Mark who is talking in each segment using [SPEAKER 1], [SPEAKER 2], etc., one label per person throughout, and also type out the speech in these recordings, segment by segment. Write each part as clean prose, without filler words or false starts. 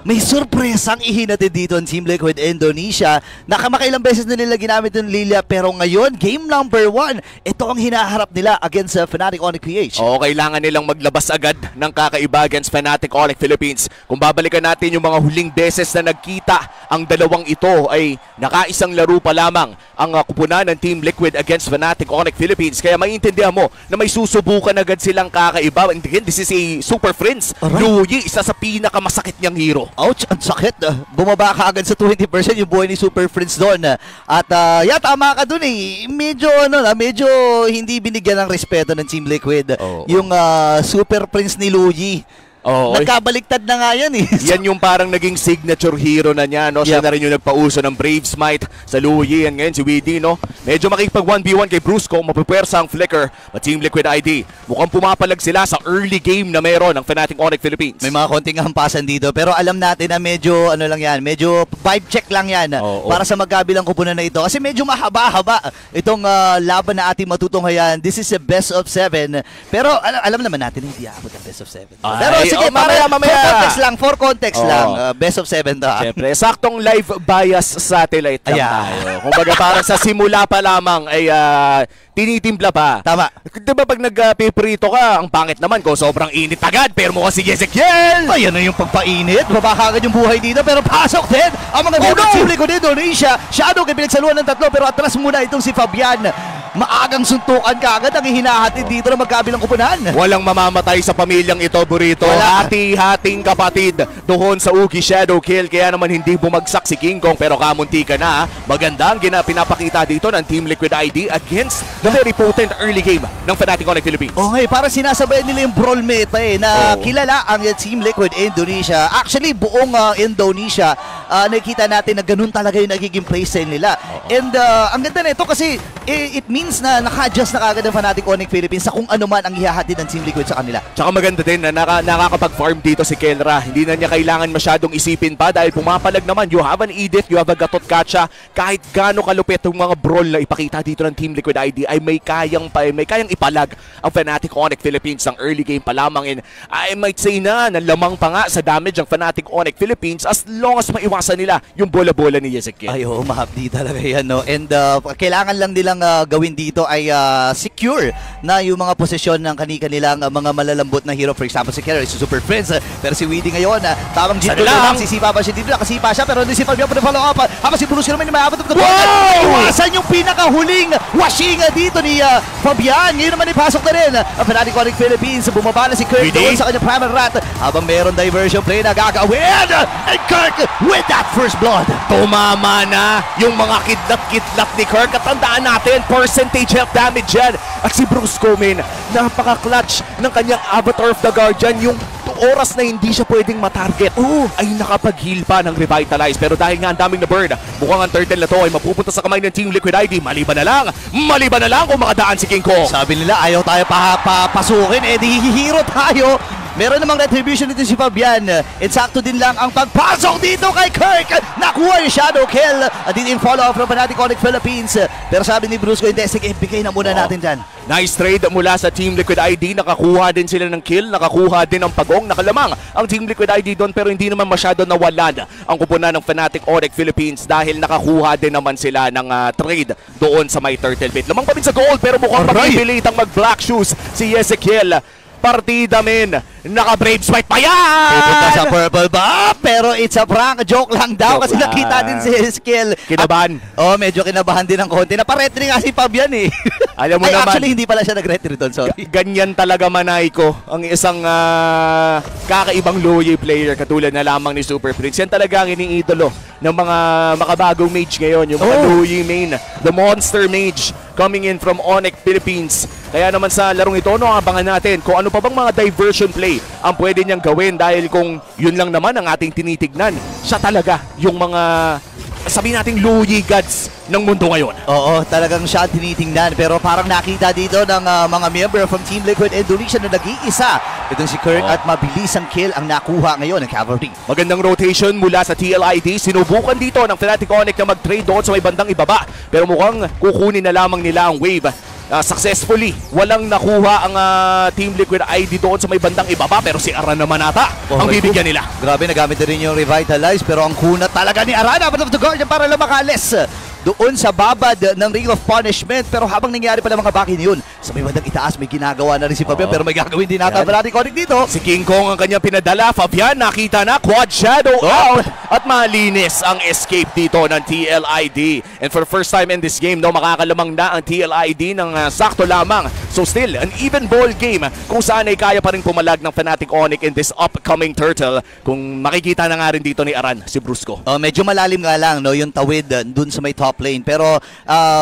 [SPEAKER 1] may sorpresang ihinatid dito ang Team Liquid Indonesia. Nakamakailang beses na nila ginamit yung Lilia, pero ngayon, game number 1, ito ang hinaharap nila against Fnatic Onyx PH.
[SPEAKER 2] Oo, kailangan nilang maglabas agad ng kakaiba against Fnatic Onyx Philippines. Kung babalikan natin yung mga huling beses na nagkita, ang dalawang ito ay nakaisang laro pa lamang ang kupunan ng Team Liquid against Fnatic Onyx Philippines. Kaya maintindihan mo na may susubukan agad silang kakaiba. And again, this is a Super Friends. Luyi, isa sa pinakamasakit niyang hero.
[SPEAKER 1] Ouch, ang sakit. Bumaba ka agad sa 20% yung buhay ni Super Friends doon. At tama ka doon eh. Medyo hindi binigyan ng respeto ng Team Liquid. Yung Super Prince ni Luyi. Nagkabaliktad na nga yan eh.
[SPEAKER 2] Yan yung parang naging signature hero na niya, no? Siya na rin yung nagpauso ng Brave Smite sa Luyi. Yan ngayon si Weedy, no? Medyo makikipag 1v1 kay Brusco, mapupwersa ang Flicker. But Team Liquid ID, mukhang pumapalag sila sa early game na meron ng Fnatic Onyx Philippines.
[SPEAKER 1] May mga konting hampasan dito, pero alam natin na medyo medyo vibe check lang yan para sa magkabilang kupunan na ito. Kasi medyo mahaba-haba itong laban na ating matutunghayan. This is a best of 7. Pero alam naman natin hindi aabot ang best of 7. Pero sige, mamaya. For context lang. Best of 7 to.
[SPEAKER 2] Siyempre, saktong live bias satellite lang tayo. Kumbaga parang sa simula pa lamang ay tinitimpla pa.
[SPEAKER 1] Tama.
[SPEAKER 2] Diba pag nagpiprito ka, ang pangit naman ko, sobrang init agad, pero mukha si Ezekiel!
[SPEAKER 1] Ayan na yung pagpainit. Babaka agad yung buhay dito, pero pasok din ang mga Team Liquid Indonesia. Shadow kay pinagsaluhan ng 3, pero atras muna itong si Fabian. Maagang suntukan ka agad ang hinahatid dito ng magkabilang kupunan.
[SPEAKER 2] Walang mamamatay sa pamilyang ito, Burrito. Hati-hating kapatid doon sa Ugi Shadow Kill. Kaya naman hindi bumagsak si King Kong, pero kamunti ka na. Maganda ang pinapakita dito ng Team Liquid ID against the very potent early game ng Fnatic Onyx Philippines.
[SPEAKER 1] Okay, para sinasabayan nila yung brawl meta na kilala ang Team Liquid Indonesia. Actually, buong Indonesia, nakikita natin na ganun talaga yung nagiging playstyle nila. And ang ganda na ito kasi it means na naka-adjust na kagad ang Fnatic Onyx Philippines sa kung ano man ang ihahatid ng Team Liquid sa kanila.
[SPEAKER 2] Tsaka maganda din na nakakapag-farm dito si Kelra. Hindi na niya kailangan masyadong isipin pa dahil pumapalag naman. You have an Edith, you have a Gatot Kacha. Kahit gaano kalupit yung mga brawl na ipakita dito ng Team Liquid ID ay may kayang ipalag ang Fnatic Onyx Philippines ng early game pa lamang. And I might say na lamang pa nga sa damage ang Fnatic Onyx Philippines as long as maiwasan nila yung bola-bola ni Ezekiel.
[SPEAKER 1] Ay, mahapdi talaga yan, no? And kailangan lang nilang gawin dito ay secure na yung mga posisyon ng kanilang mga malalambot na hero. For example, si Kerry, si Super Friends. Pero si Weedy ngayon, tamang G2 lang. Sisipa pa siya dito, nakasipa siya. Pero hindi si Fabian po na follow up. Habang si Bruce naman yung may abot ng iwasan yung pinakahuling washing dito ni Fabian. Ngayon naman ipasok na rin ang Fnatic Onyx Philippines. Bumaba na si Kirk doon sa kanyang primal rat. Habang meron diversion play na gagawin. And Kirk with that first blood.
[SPEAKER 2] Tumama na yung mga kidlat-kidlat ni Kirk. At tandaan natin, percentage health damage yan. At si Bruce Comin, napaka-clutch ng kanyang Avatar of the Guardian. Yung oras na hindi siya pwedeng matarget ay nakapag-heal pa ng Revitalize. Pero dahil nga ang daming na burn, mukhang ang turtle na to ay mapupunta sa kamay ng Team Liquid ID. Maliban na lang kung makadaan si King Kong.
[SPEAKER 1] Sabi nila ayaw tayo papasukin, di hihiro tayo. Meron namang retribution dito si Fabian. Insakto din lang ang pagpasok dito kay Kirk. Nakuha yung shadow kill. At din follow-up from Fnatic Onyx Philippines. Pero sabi ni Bruce ko, hindi, sige, bigay na muna natin dyan.
[SPEAKER 2] Nice trade mula sa Team Liquid ID. Nakakuha din sila ng kill. Nakakuha din ng pagong. Nakalamang ang Team Liquid ID doon. Pero hindi naman masyado nawalan ang kupunan ng Fnatic Onyx Philippines dahil nakakuha din naman sila ng trade doon sa may Turtle Pit. Lamang pa rin sa gold pero mukhang mapipilit ang mag-black shoes si Ezekiel. Partida men, naka-Brave Smite pa yan!
[SPEAKER 1] Pupunta sa purple ba? Pero it's a prank, joke lang daw kasi nakita din si Ezekiel.
[SPEAKER 2] Kinabahan.
[SPEAKER 1] Medyo kinabahan din ng konti. Naparetri nga si Fabian eh.
[SPEAKER 2] Alam mo naman.
[SPEAKER 1] Actually, hindi pala siya nag-retri doon, sorry.
[SPEAKER 2] Ganyan talaga manay ko ang isang kakaibang Luyi player katulad na lamang ni Super Prince. Yan talaga ang iniidolo ng mga makabagong mage ngayon. Yung mga Luyi main, the monster mage coming in from Onyx Philippines. Kaya naman sa larong ito, abangan natin kung ano pa bang mga diversion play ang pwede niyang gawin dahil kung yun lang naman ang ating tinitignan, siya talaga yung mga sabihin nating Luyi gods ng mundo ngayon.
[SPEAKER 1] Oo, talagang siya tinitingnan pero parang nakita dito ng mga member from Team Liquid Indonesia na nag-iisa. Itong si Kirk at mabilis ang kill ang nakuha ngayon ng Cavalry.
[SPEAKER 2] Magandang rotation mula sa TLID. Sinubukan dito ng Fnatic Onyx na mag-trade doon sa may bandang ibaba. Pero mukhang kukunin na lamang nila ang wave successfully. Walang nakuha ang Team Liquid ID doon sa may bandang ibaba, pero si Aran naman ata ang bibigyan nila.
[SPEAKER 1] Grabe, nagamit na rin yung Revitalize, pero ang kunat talaga ni Arana out of the Guardian para lang makalis doon sa babad ng Ring of Punishment. Pero habang nangyari pa ng mga bakin yun, sa may bandang itaas may ginagawa na rin si Fabian, pero may gagawin din nata Fnatic Onyx dito.
[SPEAKER 2] Si King Kong ang kanyang pinadala. Fabian nakita na, Quad Shadow out, at malinis ang escape dito ng TLID. And for the first time in this game, makakalamang na ang TLID ng sakto lamang. So still, an even ball game kung saan ay kaya pa rin pumalag ng Fnatic Onyx in this upcoming turtle. Kung makikita na nga rin dito ni Aran, si Brusco.
[SPEAKER 1] Medyo malalim nga lang yung tawid dun sa may top lane. Pero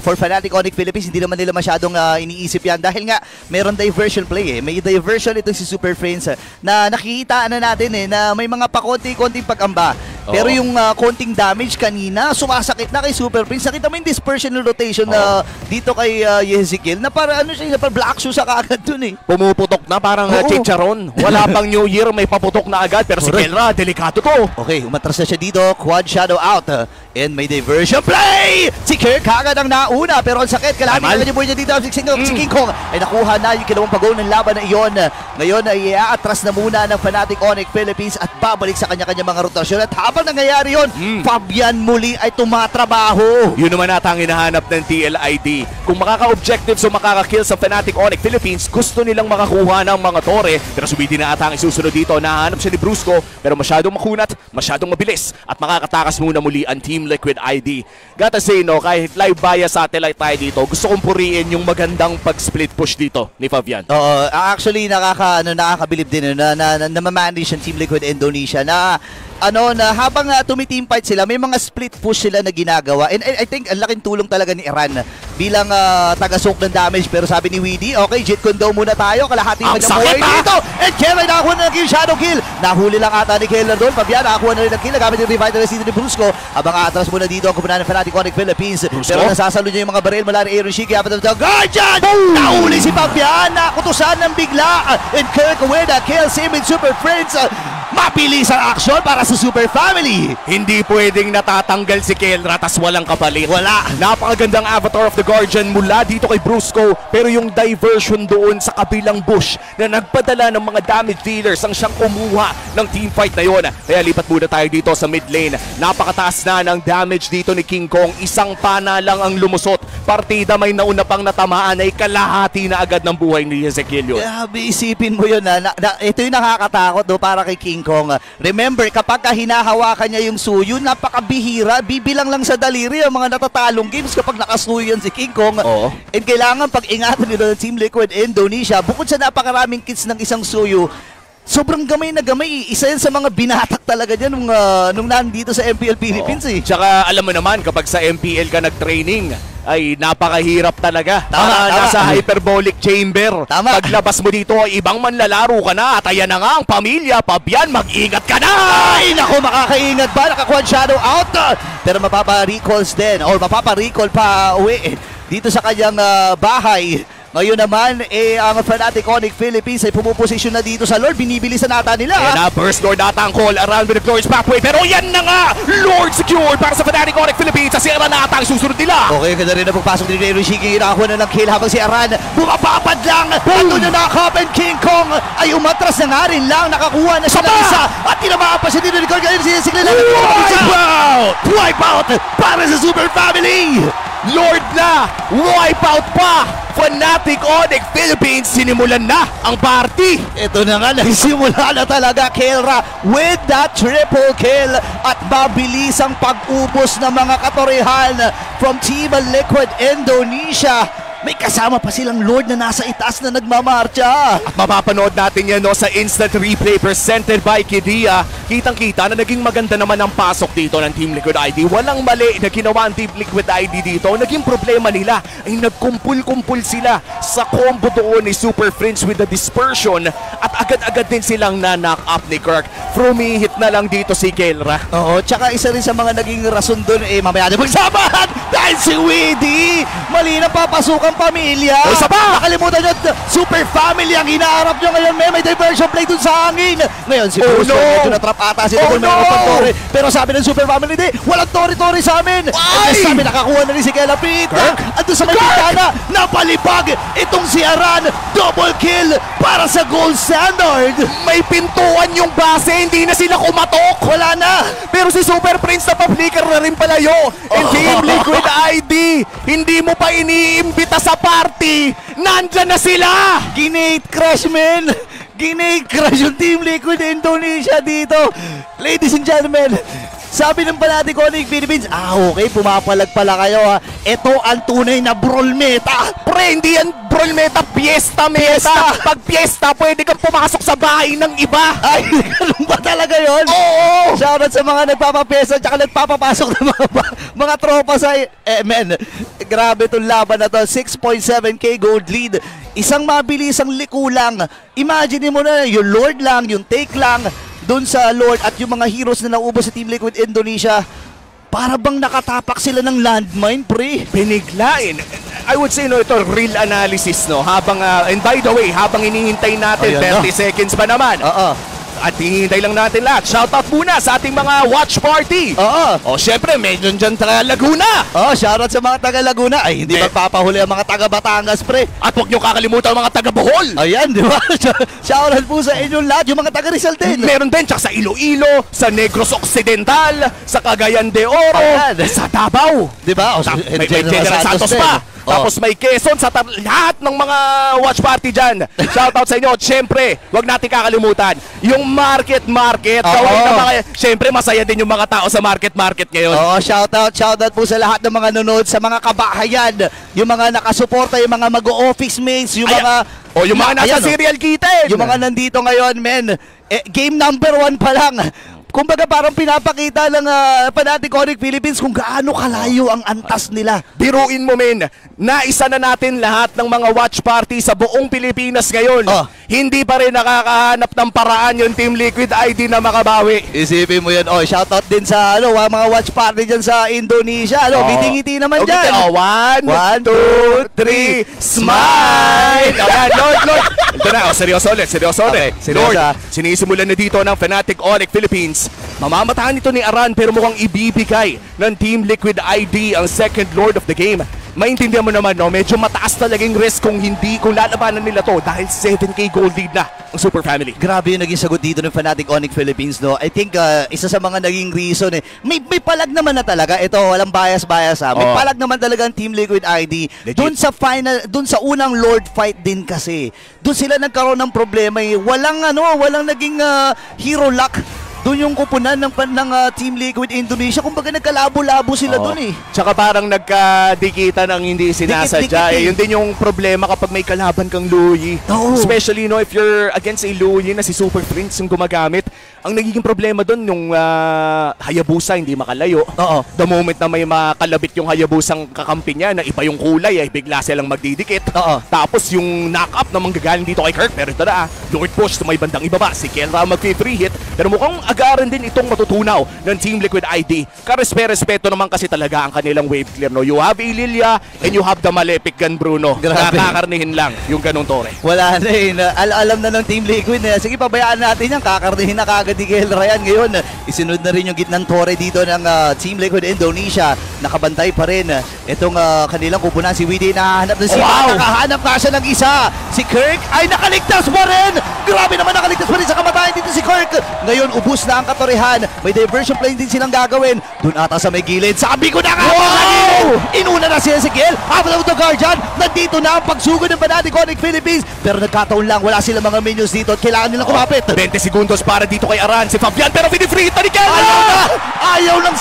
[SPEAKER 1] for Fnatic Onyx Philippines, hindi naman nila masyadong iniisip yan dahil nga meron diversion play. May diversion ito si Super Friends na nakikita na natin na may mga pakonti-konting pag-amba. Pero yung konting damage kanina, sumasakit na kay Super Prince. Nakita mo yung dispersion rotation na dito kay Yezikiel na para siya, para black shoe sa kaagad dun
[SPEAKER 2] Pumuputok na parang chicharon. Wala pang New Year, may paputok na agad. Pero si Kelra, delikado to.
[SPEAKER 1] Okay, umatras na siya dito. Quad Shadow out. And may diversion play! Si Kirk kagad ang nauna, pero ang sakit. Kalahati na yung boy niya dito. Si King Kong ay nakuha na yung kinawang pag-go ng laban na iyon. Ngayon ay iaatras na muna ng Fnatic Onyx Philippines at babalik sa kanya-kanya mga rotasyon. At habang nangyayari yun, Fabian muli ay tumatrabaho.
[SPEAKER 2] Yun naman ata ang hinahanap ng TLID. Kung makaka-objectives o makaka-kill sa Fnatic Onyx Philippines, gusto nilang makakuha ng mga tore. Pero subidi na ata ang isusunod dito. Nahanap siya ni Brusco, pero masyadong makunat, masyadong mabilis, at makakatakas muna muli ang Team Liquid ID. Gotta say, kahit live via satellite tayo dito, gusto kong puriin yung magandang pag-split push dito ni Fabian.
[SPEAKER 1] Actually, nakakabilib din na ma-manage ang Team Liquid Indonesia na habang tumi-team fight sila, may mga split push sila na ginagawa. And I think ang laking tulong talaga ni Iran bilang tagasok ng damage. Pero sabi ni Weedy, okay, Jet Kundo muna tayo. Kalahati pa niya buhay dito. And Kelly nakakuha na ng kill, Shadow kill. Nahuli lang ata ni Kelly doon. Fabian nakakuha na rin ng kill. Nagamit yung Revitalize dito ni Brusco. Habang atras muna dito ang kupunan ng Fnatic Onyx Philippines. Pero nasasalo niya yung mga baril mula ni Aaron Shiki. After the Guardian! Nahuli si Fabian. Nakutusan ng bigla. And Kirk with a kill. Same with Super Friends. Mabilis ang aksyon para sa Super Family.
[SPEAKER 2] Hindi pwedeng natatanggal si Kelra tas walang kapalit.
[SPEAKER 1] Wala.
[SPEAKER 2] Napakagandang Avatar of the Guardian mula dito kay Brusco, pero yung diversion doon sa kabilang bush na nagpadala ng mga damage dealers ang siyang kumuha ng team fight na yun. Kaya lipat muna tayo dito sa mid lane. Napakataas na ng damage dito ni King Kong. Isang pana lang ang lumusot. Partida may nauna pang natamaan ay kalahati na agad ng buhay ni Ezekiel yun.
[SPEAKER 1] Grabe, isipin mo yun. Ito yung nakakatakot para kay King Kong. Remember, kapag hinahawakan niya yung suyo, napakabihira. Bibilang lang sa daliri ang mga natatalong games kapag nakasuyo yan si King Kong. And kailangan pag-ingatan nila ng Team Liquid Indonesia. Bukod sa napakaraming kits ng isang suyo, sobrang gamay na gamay. Isa yan sa mga binatak talaga dyan nung nandito sa MPL Philippines.
[SPEAKER 2] Tsaka alam mo naman, kapag sa MPL ka nag-training, ay napakahirap talaga.
[SPEAKER 1] Tama.
[SPEAKER 2] Nasa hyperbolic chamber.
[SPEAKER 1] Tama.
[SPEAKER 2] Paglabas mo dito, ibang manlalaro ka na. At ayan na nga ang pamilya, Fabian, mag-ingat ka na!
[SPEAKER 1] Ay, naku, makakaingat ba? Nakakuha Shadow out. Pero mapapa-recalls din. Or mapapa-recall pa uwi dito sa kanyang bahay. Ngayon naman, ang Fnatic Onyx Philippines ay pumuposisyon na dito sa Lord. Binibilisan nata nila.
[SPEAKER 2] Ayan na, first Lord nata ang call around with the glorious pathway. Pero yan na nga, Lord secured para sa Fnatic Onyx Philippines. Sa Sierra nata ang susunod nila.
[SPEAKER 1] Okay, ganda rin na pagpasok ni Aaron Shiki. Nakakuha na ng kill habang si Aran bumababad lang. At doon na nakakap, and King Kong ay umatras na nga rin lang. Nakakuha na siya ng isa. At tinamaan pa siya dito ni Kong. Ganyan siya sikla lang. Wipeout para sa Super Family.
[SPEAKER 2] Lord na, wipeout pa. Fnatic Onyx Philippines, sinimulan na ang party.
[SPEAKER 1] Ito na nga, nagsimula na talaga Kelra with that triple kill at mabilis ang pag-ubos ng mga katorihan from Team Liquid Indonesia. May kasama pa silang Lord na nasa itaas na nagmamarcha.
[SPEAKER 2] At mapapanood natin yan sa instant replay presented by Kidia. Kitang-kita na naging maganda naman ang pasok dito ng Team Liquid ID. Walang mali na ginawa ang Team Liquid ID dito. Naging problema nila ay nagkumpul-kumpul sila sa combo doon ni Super Friends with the dispersion at agad-agad din silang na-knock up ni Kirk. Frumihit na lang dito si Kelra.
[SPEAKER 1] Oo, tsaka isa rin sa mga naging rason doon, mamaya na magsabahan dahil si Weedy mali na papasukang pamilya.
[SPEAKER 2] O, isa pa!
[SPEAKER 1] Nakalimutan nyo, super family ang hinaharap nyo ngayon. May diversion play doon sa hangin. Ngayon si Bruce medyo na-trap ata si Tore. Pero sabi ng super family, di, walang Tori-Tori sa amin. At sabi, nakakuha na rin si Kela Peter. Andun sa may bintana, napalipag itong si Aran. Double kill para sa gold standard.
[SPEAKER 2] May pintuan yung base, hindi na sila kumatok.
[SPEAKER 1] Wala na.
[SPEAKER 2] Pero si Super Prince na-flicker na rin palayo. And Team Liquid ID, hindi mo pa iniimbita sa party. Nandyan na sila.
[SPEAKER 1] Ginate crash, man. Ginate crash yung Team Liquid Indonesia dito. Ladies and gentlemen, sabi ng Fnatic Onyx Philippines, okay, pumapalag pala kayo ha. Ito ang tunay na brawl meta.
[SPEAKER 2] Pre, hindi yan brawl meta, fiesta meta. Pag fiesta, pwede kang pumasok sa bahay ng iba.
[SPEAKER 1] Ay, ganun ba talaga yun?
[SPEAKER 2] Oo!
[SPEAKER 1] Shoutout sa mga nagpapapesa at nagpapapasok ng mga tropa sa... men, grabe itong laban na to. 6.7k gold lead. Isang mabilisang liko lang. Imagine mo na yung Lord lang, yung take lang, doon sa Lord at yung mga heroes na naubos sa Team Liquid Indonesia, para bang nakatapak sila ng landmine, pre?
[SPEAKER 2] Biniglain. I would say, no, ito real analysis, no? Habang, and by the way, habang hinihintay natin,
[SPEAKER 1] Ayan,
[SPEAKER 2] 30 seconds pa naman. At hinihintay lang natin lahat. Shoutout muna sa ating mga watch party. O, syempre, medyo dyan taga Laguna.
[SPEAKER 1] Shoutout sa mga taga Laguna. Ay, hindi magpapahuli ang mga taga Batangas, pre.
[SPEAKER 2] At huwag nyo kakalimutan ang mga taga Bohol.
[SPEAKER 1] Ayan, di ba? Shoutout po sa inyong lahat, yung mga taga Rizal din.
[SPEAKER 2] Meron din, tsaka sa Iloilo, sa Negros Occidental, sa Cagayan de Oro, sa Davao.
[SPEAKER 1] Di ba?
[SPEAKER 2] May General Santos pa. Tapos may Quezon sa lahat ng mga watch party dyan. Shoutout sa inyo. Siyempre, wag natin kakalimutan yung market. Siyempre, masaya din yung mga tao sa market ngayon.
[SPEAKER 1] Shoutout po sa lahat ng mga nanonood, sa mga kabahayan, yung mga nakasuporta, yung mga mag-office mates, yung mga...
[SPEAKER 2] yung mga nasa serial kitten.
[SPEAKER 1] Yung mga nandito ngayon, men. Game number 1 pa lang. Kumbaga parang pinapakita ng Fnatic Onyx Philippines kung gaano kalayo ang antas nila.
[SPEAKER 2] Biruin mo, men, naisa na natin lahat ng mga watch party sa buong Pilipinas ngayon. Hindi pa rin nakakahanap ng paraan yung Team Liquid ID na makabawi.
[SPEAKER 1] Isipin mo yan. Shoutout din sa mga watch party dyan sa Indonesia. Ngiti-ngiti naman dyan.
[SPEAKER 2] 1, 2, 3, smile! Lord! Ito na, seryoso ulit. Lord, sinisimulan na dito ng Fnatic Onyx Philippines. Mamamatahan ito ni Aran pero mukhang ibibigay ng Team Liquid ID ang second Lord of the game. Maintindihan mo naman, no? Medyo mataas talagang risk kung lalabanan nila to dahil 7k gold lead na ang Super Family.
[SPEAKER 1] Grabe yung naging sagot dito ng Fnatic Onyx Philippines, no? I think isa sa mga naging reason may palag naman na talaga. Ito, walang bias May palag naman talaga ang Team Liquid ID. Doon sa final, doon sa unang Lord fight din kasi. Doon sila nagkaroon ng problema. Walang naging hero luck. Doon yung kupunan ng Team Liquid Indonesia. Kumbaga nagkalabo-labo sila doon eh.
[SPEAKER 2] Tsaka parang nagkadikitan ang hindi sinasadya. Yun din yung problema kapag may kalaban kang Luyi. Especially if you're against a Luyi na si Super Prince yung gumagamit. Ang nagiging problema doon yung Hayabusa hindi makalayo. The moment na may makalabit yung Hayabusang kakampi niya na iba yung kulay ay bigla silang magdidikit. Tapos yung knock-up na manggagaling dito kay Kirk. Pero ito na Lord push sa may bandang ibaba. Si Kelra mag-free hit. Pero mukhang agaran din itong matutunaw ng Team Liquid ID. Karespeto naman kasi talaga ang kanilang wave clear. No? You have Ililia and you have the Malefic Gun, Bruno. Kakakarnihin lang yung ganong Tore.
[SPEAKER 1] Wala na eh. Alam na ng Team Liquid. Sige, pabayaan natin yan. Kakarnihin na kagad ni Kelra yan. Ngayon, isunod na rin yung gitnang Tore dito ng Team Liquid Indonesia. Nakabantay pa rin itong kanilang kupunan. Si Weedy nahahanap ng sila. Nakahanap nga siya ng isa. Si Kirk ay nakaligtas pa rin. Grabe naman, nakaligtas pa rin sa kamatayan dito si Kirk. Ngayon, ubus na ang katorihan. May diversion plane din silang gagawin. Doon ata sa may gilid. Sabi ko na nga! Inuna na si Ezekiel. Habang the Guardian. Nandito na ang pagsugod ng Fnatic Onyx Philippines. Pero nagkataon lang. Wala silang mga minions dito at kailangan nilang kumapit.
[SPEAKER 2] 20 segundos para dito kay Aran. Si Fabian pero pinifree hit na ni Kelra!
[SPEAKER 1] Ayaw lang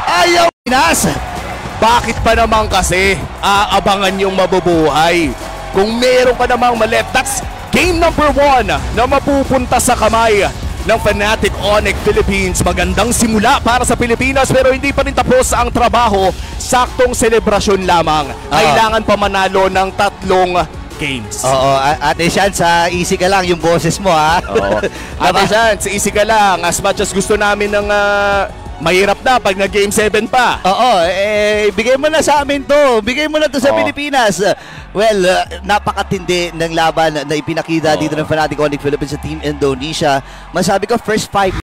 [SPEAKER 1] Ayaw Pinas.
[SPEAKER 2] Bakit pa naman kasi aabangan yung mabubuhay? Kung meron pa namang maleft, that's game number 1 na mapupunta sa kamay ng Fnatic Onyx Philippines. Magandang simula para sa Pilipinas pero hindi pa rin tapos ang trabaho. Saktong selebrasyon lamang. Kailangan pa manalo ng 3 games.
[SPEAKER 1] Oo, Ate Shan, sa easy ka lang yung boses mo, ha?
[SPEAKER 2] Oo. Ate Shan, sa easy ka lang. As much as gusto namin ng mahirap na pag nag-game 7 pa.
[SPEAKER 1] Oo, bigay mo na sa amin to. Bigay mo na to sa
[SPEAKER 2] Oo.
[SPEAKER 1] Pilipinas. Well, napakatindi ng laban na ipinakita dito ng Fnatic Onyx Philippines sa Team Indonesia. Masabi ko, first 5